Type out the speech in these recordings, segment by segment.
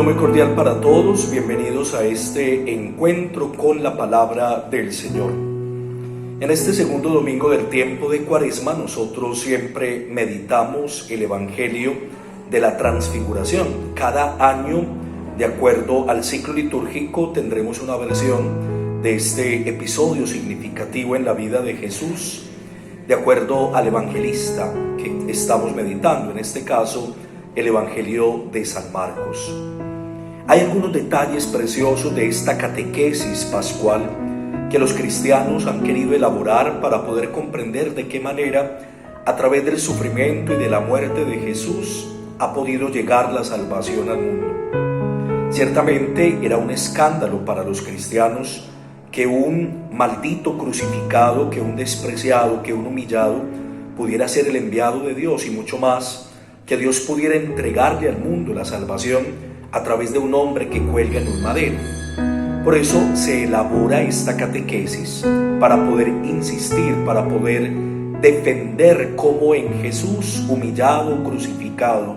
saludo muy cordial para todos, bienvenidos a este encuentro con la palabra del Señor. En este segundo domingo del tiempo de Cuaresma, nosotros siempre meditamos el Evangelio de la Transfiguración. Cada año, de acuerdo al ciclo litúrgico, tendremos una versión de este episodio significativo en la vida de Jesús, de acuerdo al evangelista que estamos meditando, en este caso, el Evangelio de San Marcos. Hay algunos detalles preciosos de esta catequesis pascual que los cristianos han querido elaborar para poder comprender de qué manera, a través del sufrimiento y de la muerte de Jesús, ha podido llegar la salvación al mundo. Ciertamente era un escándalo para los cristianos que un maldito crucificado, que un despreciado, que un humillado pudiera ser el enviado de Dios, y mucho más, que Dios pudiera entregarle al mundo la salvación a través de un hombre que cuelga en un madero. Por eso se elabora esta catequesis para poder insistir, para poder defender cómo en Jesús, humillado, crucificado,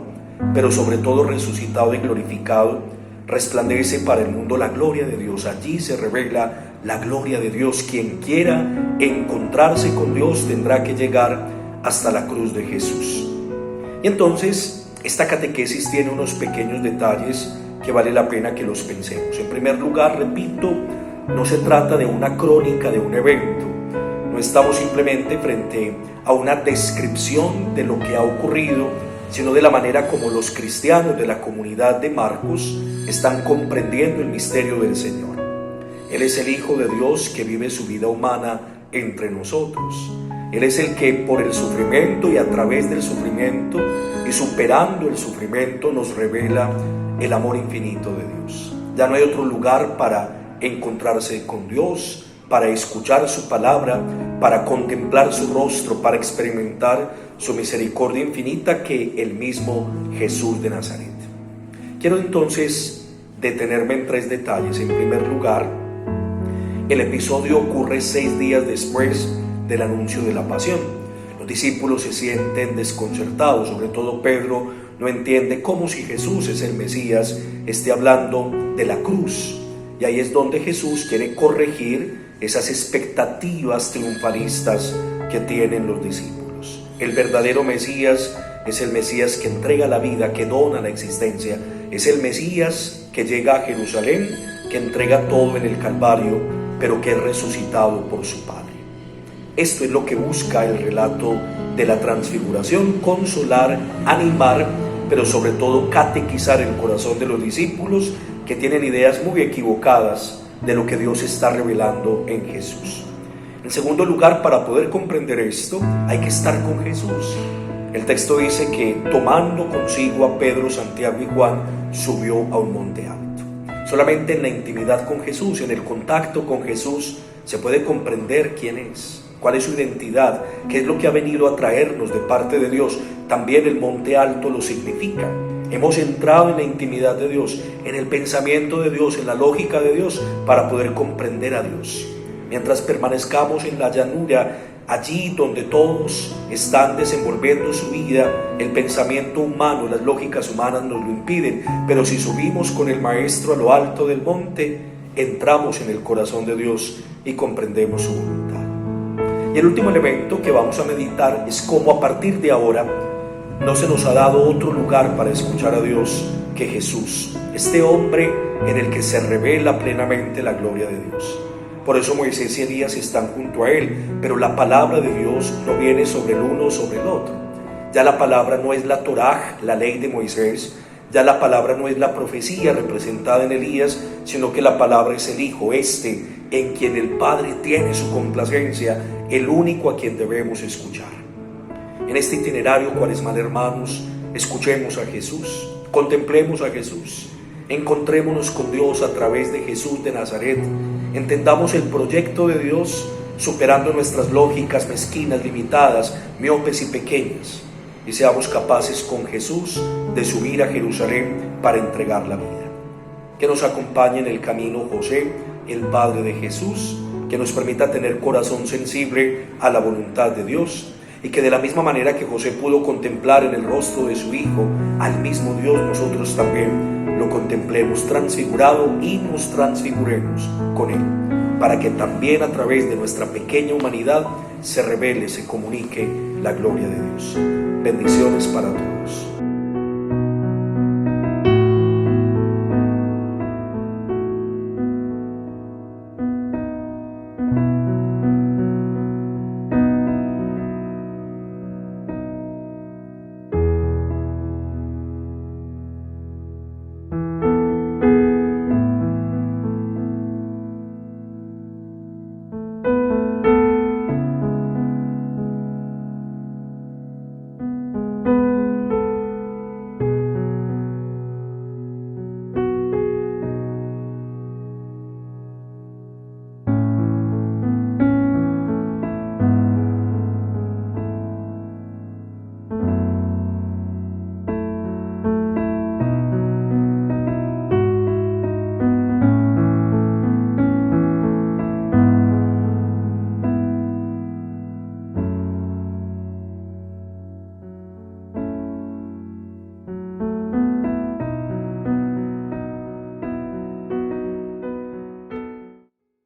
pero sobre todo resucitado y glorificado, resplandece para el mundo la gloria de Dios. Allí se revela la gloria de Dios. Quien quiera encontrarse con Dios tendrá que llegar hasta la cruz de Jesús. Y entonces, esta catequesis tiene unos pequeños detalles que vale la pena que los pensemos. En primer lugar, repito, no se trata de una crónica de un evento. No estamos simplemente frente a una descripción de lo que ha ocurrido, sino de la manera como los cristianos de la comunidad de Marcos están comprendiendo el misterio del Señor. Él es el Hijo de Dios que vive su vida humana entre nosotros. Él es el que por el sufrimiento y a través del sufrimiento y superando el sufrimiento nos revela el amor infinito de Dios. Ya no hay otro lugar para encontrarse con Dios, para escuchar su palabra, para contemplar su rostro, para experimentar su misericordia infinita que el mismo Jesús de Nazaret. Quiero entonces detenerme en tres detalles. En primer lugar, el episodio ocurre 6 días después del anuncio de la pasión. Los discípulos se sienten desconcertados, sobre todo Pedro no entiende cómo, si Jesús es el Mesías, esté hablando de la cruz. Y ahí es donde Jesús quiere corregir esas expectativas triunfalistas que tienen los discípulos. El verdadero Mesías es el Mesías que entrega la vida, que dona la existencia. Es el Mesías que llega a Jerusalén, que entrega todo en el Calvario, pero que es resucitado por su Padre. Esto es lo que busca el relato de la Transfiguración: consolar, animar, pero sobre todo catequizar el corazón de los discípulos que tienen ideas muy equivocadas de lo que Dios está revelando en Jesús. En segundo lugar, para poder comprender esto, hay que estar con Jesús. El texto dice que tomando consigo a Pedro, Santiago y Juan, subió a un monte alto. Solamente en la intimidad con Jesús, en el contacto con Jesús, se puede comprender quién es, cuál es su identidad, qué es lo que ha venido a traernos de parte de Dios. También el monte alto lo significa. Hemos entrado en la intimidad de Dios, en el pensamiento de Dios, en la lógica de Dios, para poder comprender a Dios. Mientras permanezcamos en la llanura, allí donde todos están desenvolviendo su vida, el pensamiento humano, las lógicas humanas nos lo impiden. Pero si subimos con el Maestro a lo alto del monte, entramos en el corazón de Dios y comprendemos su voluntad. Y el último elemento que vamos a meditar es cómo a partir de ahora no se nos ha dado otro lugar para escuchar a Dios que Jesús, este hombre en el que se revela plenamente la gloria de Dios. Por eso Moisés y Elías están junto a él, pero la palabra de Dios no viene sobre el uno o sobre el otro. Ya la palabra no es la Torá, la ley de Moisés. Ya la palabra no es la profecía representada en Elías, sino que la palabra es el Hijo, en quien el Padre tiene su complacencia, el único a quien debemos escuchar. En este itinerario cuaresmal, hermanos, escuchemos a Jesús, contemplemos a Jesús, encontrémonos con Dios a través de Jesús de Nazaret, entendamos el proyecto de Dios superando nuestras lógicas mezquinas, limitadas, miopes y pequeñas, y seamos capaces con Jesús de subir a Jerusalén para entregar la vida. Que nos acompañe en el camino José, el Padre de Jesús, que nos permita tener corazón sensible a la voluntad de Dios, y que de la misma manera que José pudo contemplar en el rostro de su Hijo al mismo Dios, nosotros también lo contemplemos transfigurado y nos transfiguremos con Él, para que también a través de nuestra pequeña humanidad se revele, se comunique la gloria de Dios. Bendiciones para todos.